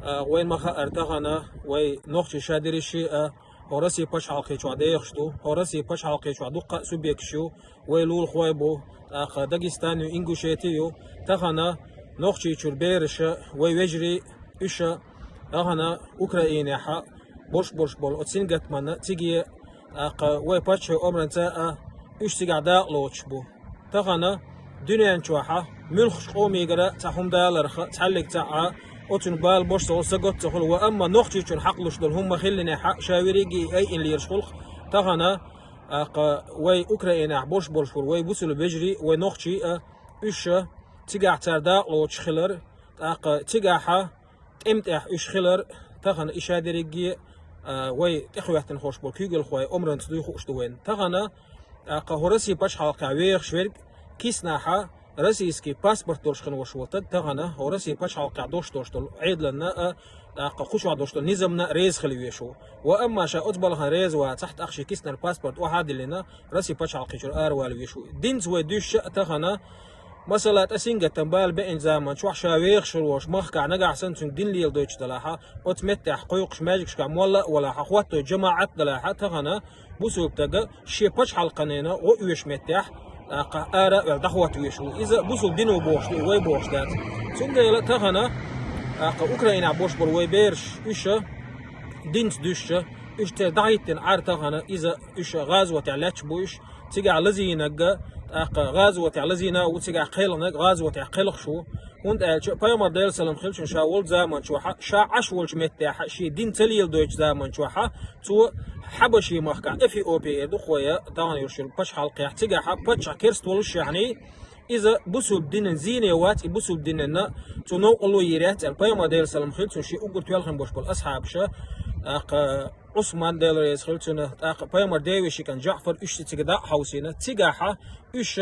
وين ما ارتغنا وي نوخش شادرشي هورسي باش حلقي شو عديخشتو هورسي باش حلقي شو عدوقة سوبيكشو ويلول خويبو داغستان انغوشيتيو تغنا نوخشي شربيرش وي وجري ايش تغنا اوكراينيا حق بوش بول اوتسينغت من تيجي وي باش عمرنتا ايش تيجي عداق بو تغنا دنيا نشوحة ملخش قومي قرا تحهم دالرخ تحلق تاع اوتن بال بوش سو سقط تخل واما نوختي تشون حقلش دول هم خلينا حق شاوريجي اي ان اللي يرشخلخ تغنا وي اوكراينا بوش وي بوسل بجري وي نوختي ايش تيجا تردا لو تشخلر تيجا تمتح ايش خلر تغنا اشادريجي وي تخويتن خوش بول كيغل خوي عمرن تدوي خوش دوين تغنا هورسي باش حلقه ويخ شويرك كيسناحا روسيسكي باسبورت دورشخن وشوتد تغنا هورسي باش حلقه دوشتول عيد لنا خوشوا دوشتول نظامنا ريز خليويشو واما شا اتبلها ريز وتحت اخشي كيسنا الباسبورت واحد لنا راسي باش حلقه ار والويشو دينز ودوش تغنا مثلا تسينجا تنبال بين زمان شو شاويخ شروش مخكع نقع سنتون دين ليل دوتش دلاحة وتمتح قيوقش ماجيكش كمولا ولا حخواتو جماعات دلاحة تغنا بوسوب تجا شي باش حلقنينا ويش متح آراء دخوات ويشو إذا بوسوب دينو بوش وي بوش دات سنجا تغنا أوكرانيا بوش بول وي بيرش إيش دينت دوش إيش تدعيتن عارتغنا إذا إيش غازوة علاتش بوش تيجي لزينك غازوة لزينا وتيجي قيلنا غازوة قيلخ شو وند بايما ديل سلام خلش شاول زمان شو شا عشولش متاح شي دين تليل دويش زمان شو تو حبشي مخكع افي او بي دو خويا دان يرشل باش حلقه تيجي باش كيرست ولش يعني إذا بوسوب دين زينة وات بوسوب ديننا تنو الله يرات بايما ديل سلام خلش شي أقول تيالخن بوش بول أصحاب شا عثمان ديل رئيس خلتنا بايمر ديوشي كان جعفر إيش تيجدا حوسينا تيجاحة إيش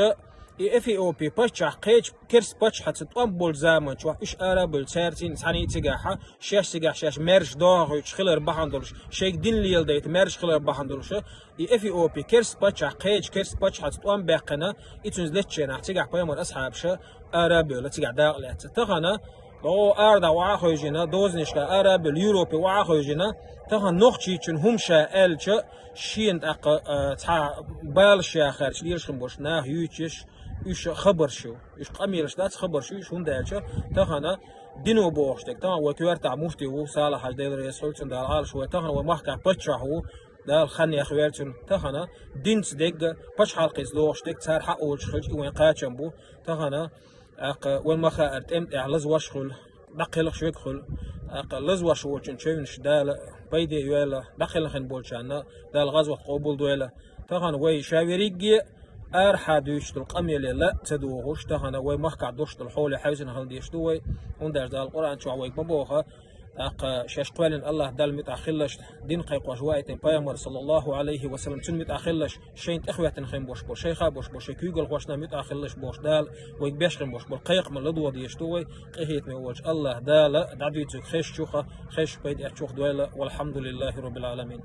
إفي أو بي باش قيج كرس باش حتتقام بول زمان شو إيش أرابل سارتين ثاني تيجاحة شاش تيجاح شاش مرش داغ إيش خلر بحندلش شيك دين ليل ديت مرش خلر بحندلش إفي أو بي كرس باش قيج كرس باش حتتقام باقنا إتونز لتشينا تيجاح بايمر أصحاب شا أرابل تيجا داغلات تغنا لو أردا وعاخوجنا دوزنشكا أراب اليوروبي وعاخوجنا تها نوختي تشن همشا ألش شين تاع بالشا خارج ليرشن بوش ناه يوتش إيش خبر شو إيش قميرش دات خبر شو إيش هندالش تهنا دينو بوشتك تها وكيور تاع مفتي وصالح الدير يسولتن دال عالش وتهنا ومحكا بتشاهو دال خني أخواتن تهنا دينس ديك باش حلقيس دوشتك تار حق أولش خلج وين قاتشن بو تهنا والمخا ارتمت على زواشخل دقيل شويكخل لزوا شوچن چوينش دال بيدي يولا دقيل خن بولشانا دال غزوة قبول دويلا تهان وي شاوريجي حادوش القميل لا تدوغوش تهان وي مخكع دوش الحول حوزن هلديش دوي ونداش دال القرآن شو عويك ببوخا شاش قوالن الله دال متأخلش دين قيق وجوائتين بايمر صلى الله عليه وسلم تن متأخلش شين إخواتن خين بوش بوش شيخا بوش بوش كيقول خوشنا متأخلش بوش دال ويبيش خين بوش بول قيق من لدو ديش دوي قهيت ميوج الله دال دعديتك خيش شوخة خيش بيد أتشوخ دويلة والحمد لله رب العالمين.